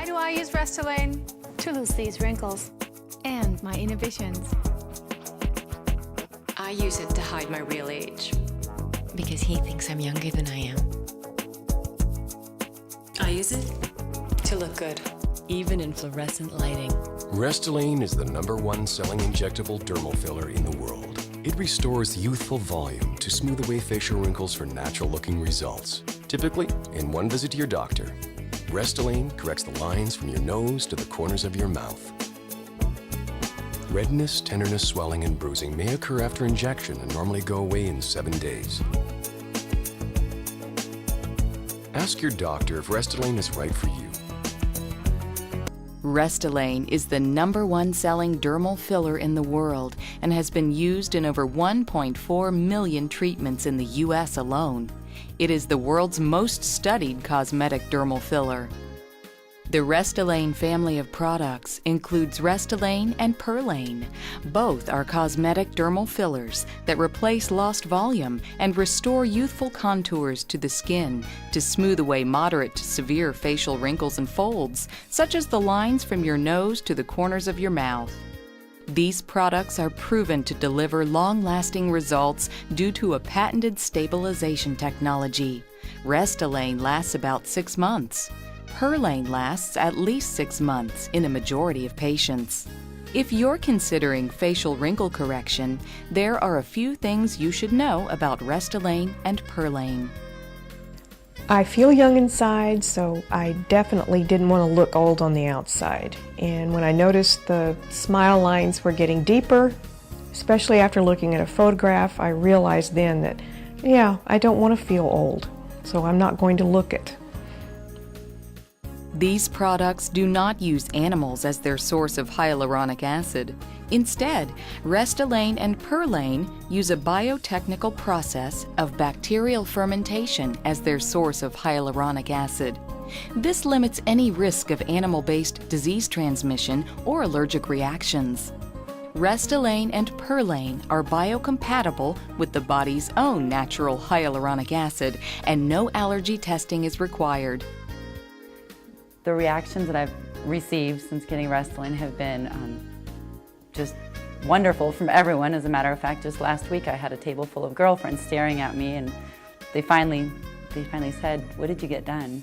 do I use Restelyne? To lose these wrinkles and my inhibitions. I use it to hide my real age. Because he thinks I'm younger than I am. I use it to look good. Even in fluorescent lighting. Restelyne is the #1 selling injectable dermal filler in the world. It restores youthful volume to smooth away facial wrinkles for natural-looking results. Typically, in one visit to your doctor, Restelyne corrects the lines from your nose to the corners of your mouth. Redness, tenderness, swelling, and bruising may occur after injection and normally go away in 7 days. Ask your doctor if Restelyne is right for you. Restelyne is the #1 selling dermal filler in the world and has been used in over 1.4 million treatments in the U.S. alone. It is the world's most studied cosmetic dermal filler. The Restelyne family of products includes Restelyne and Perlane. Both are cosmetic dermal fillers that replace lost volume and restore youthful contours to the skin to smooth away moderate to severe facial wrinkles and folds, such as the lines from your nose to the corners of your mouth. These products are proven to deliver long-lasting results due to a patented stabilization technology. Restelyne lasts about 6 months. Perlane lasts at least 6 months in a majority of patients. If you're considering facial wrinkle correction, there are a few things you should know about Restelyne and Perlane. I feel young inside, so I definitely didn't want to look old on the outside. And when I noticed the smile lines were getting deeper, especially after looking at a photograph, I realized then that, yeah, I don't want to feel old, so I'm not going to look it. These products do not use animals as their source of hyaluronic acid. Instead, Restelyne and Perlane use a biotechnical process of bacterial fermentation as their source of hyaluronic acid. This limits any risk of animal-based disease transmission or allergic reactions. Restelyne and Perlane are biocompatible with the body's own natural hyaluronic acid, and no allergy testing is required. The reactions that I've received since getting Restelyne have been just wonderful from everyone. As a matter of fact, just last week I had a table full of girlfriends staring at me, and they finally said, "What did you get done?"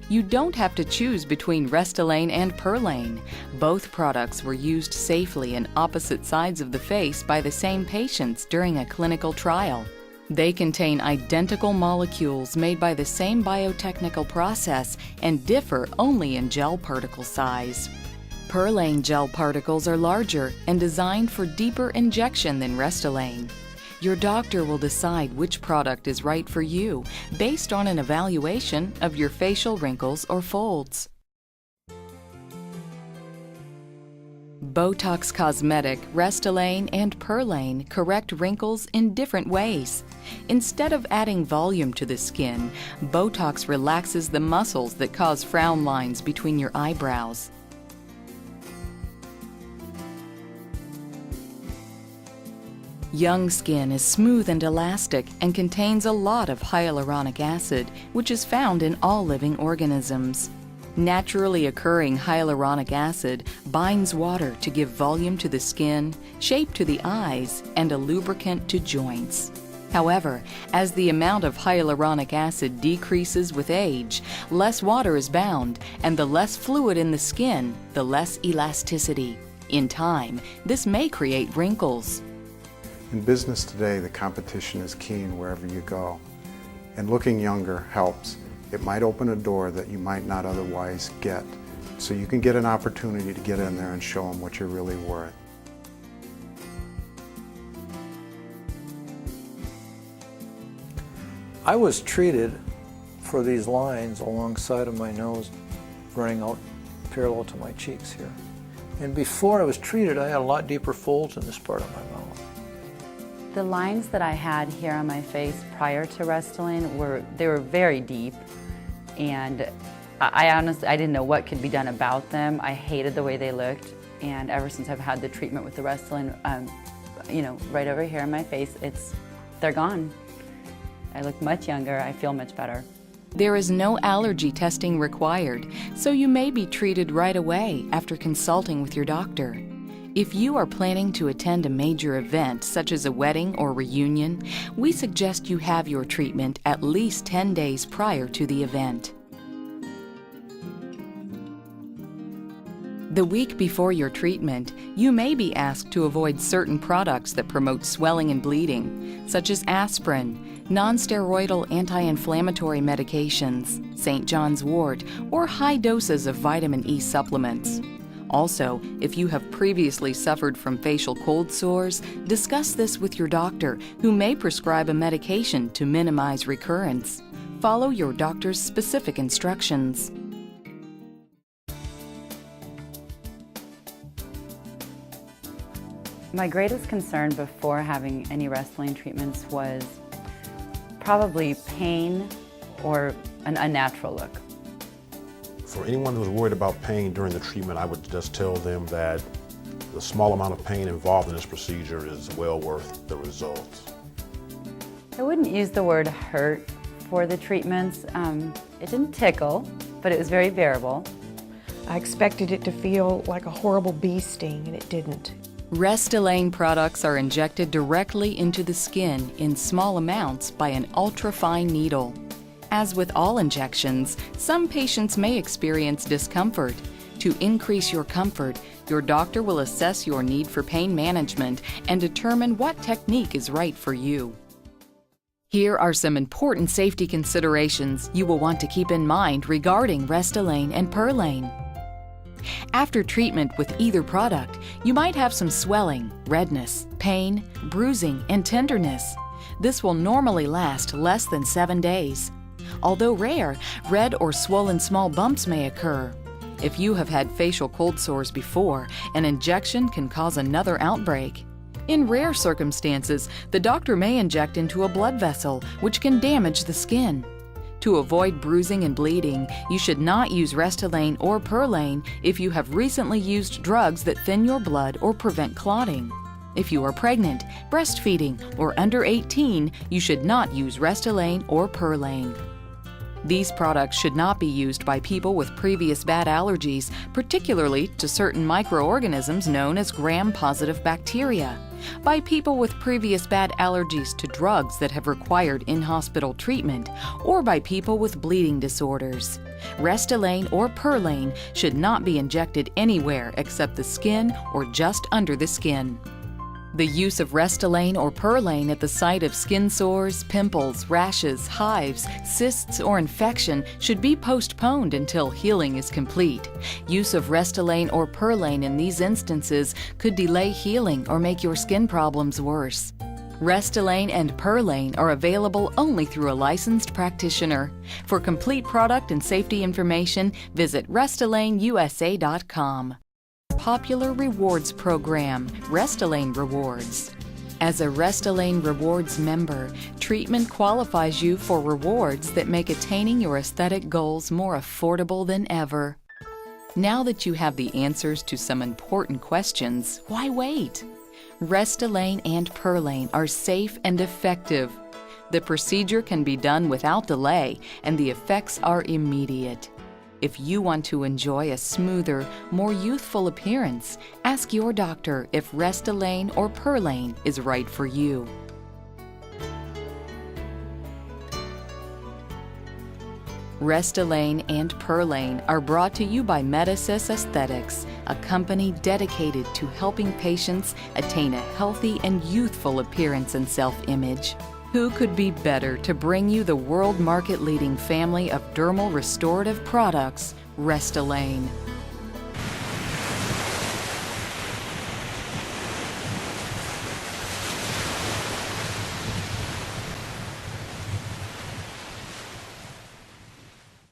You don't have to choose between Restelyne and Perlane. Both products were used safely in opposite sides of the face by the same patients during a clinical trial. They contain identical molecules made by the same biotechnical process and differ only in gel particle size. Perlane gel particles are larger and designed for deeper injection than Restelyne. Your doctor will decide which product is right for you based on an evaluation of your facial wrinkles or folds. Botox Cosmetic, Restelyne, and Perlane correct wrinkles in different ways. Instead of adding volume to the skin, Botox relaxes the muscles that cause frown lines between your eyebrows. Young skin is smooth and elastic and contains a lot of hyaluronic acid, which is found in all living organisms. Naturally occurring hyaluronic acid binds water to give volume to the skin, shape to the eyes, and a lubricant to joints. However, as the amount of hyaluronic acid decreases with age, less water is bound, and the less fluid in the skin, the less elasticity. In time, this may create wrinkles. In business today, the competition is keen wherever you go, and looking younger helps. It might open a door that you might not otherwise get, so you can get an opportunity to get in there and show them what you're really worth. I was treated for these lines alongside of my nose running out parallel to my cheeks here. And before I was treated, I had a lot deeper folds in this part of my mouth. The lines that I had here on my face prior to Restelyne were very deep, and I honestly didn't know what could be done about them. I hated the way they looked, and ever since I've had the treatment with the Restelyne, you know, right over here on my face, they're gone. I look much younger, I feel much better. There is no allergy testing required, so you may be treated right away after consulting with your doctor. If you are planning to attend a major event such as a wedding or reunion, we suggest you have your treatment at least 10 days prior to the event. The week before your treatment, you may be asked to avoid certain products that promote swelling and bleeding, such as aspirin, non-steroidal anti-inflammatory medications, St. John's wort, or high doses of vitamin E supplements. Also, if you have previously suffered from facial cold sores, discuss this with your doctor, who may prescribe a medication to minimize recurrence. Follow your doctor's specific instructions. My greatest concern before having any Restelyne treatments was probably pain or an unnatural look. For anyone who's worried about pain during the treatment, I would just tell them that the small amount of pain involved in this procedure is well worth the results. I wouldn't use the word hurt for the treatments. It didn't tickle, but it was very bearable. I expected it to feel like a horrible bee sting, and it didn't. Restelyne products are injected directly into the skin in small amounts by an ultrafine needle. As with all injections, some patients may experience discomfort. To increase your comfort, your doctor will assess your need for pain management and determine what technique is right for you. Here are some important safety considerations you will want to keep in mind regarding Restelyne and Perlane. After treatment with either product, you might have some swelling, redness, pain, bruising, and tenderness. This will normally last less than 7 days. Although rare, red or swollen small bumps may occur. If you have had facial cold sores before, an injection can cause another outbreak. In rare circumstances, the doctor may inject into a blood vessel, which can damage the skin. To avoid bruising and bleeding, you should not use Restelyne or Perlane if you have recently used drugs that thin your blood or prevent clotting. If you are pregnant, breastfeeding, or under 18, you should not use Restelyne or Perlane. These products should not be used by people with previous bad allergies, particularly to certain microorganisms known as gram-positive bacteria, by people with previous bad allergies to drugs that have required in-hospital treatment, or by people with bleeding disorders. Restelyne or Perlane should not be injected anywhere except the skin or just under the skin. The use of Restelyne or Perlane at the site of skin sores, pimples, rashes, hives, cysts, or infection should be postponed until healing is complete. Use of Restelyne or Perlane in these instances could delay healing or make your skin problems worse. Restelyne and Perlane are available only through a licensed practitioner. For complete product and safety information, visit RestylyneUSA.com. Popular rewards program, Restelyne Rewards. As a Restelyne Rewards member, treatment qualifies you for rewards that make attaining your aesthetic goals more affordable than ever. Now that you have the answers to some important questions, why wait? Restelyne and Perlane are safe and effective. The procedure can be done without delay, and the effects are immediate. If you want to enjoy a smoother, more youthful appearance, ask your doctor if Restelyne or Perlane is right for you. Restelyne and Perlane are brought to you by MEDICIS Aesthetics, a company dedicated to helping patients attain a healthy and youthful appearance and self-image. Who could be better to bring you the world market-leading family of dermal restorative products, Restelyne?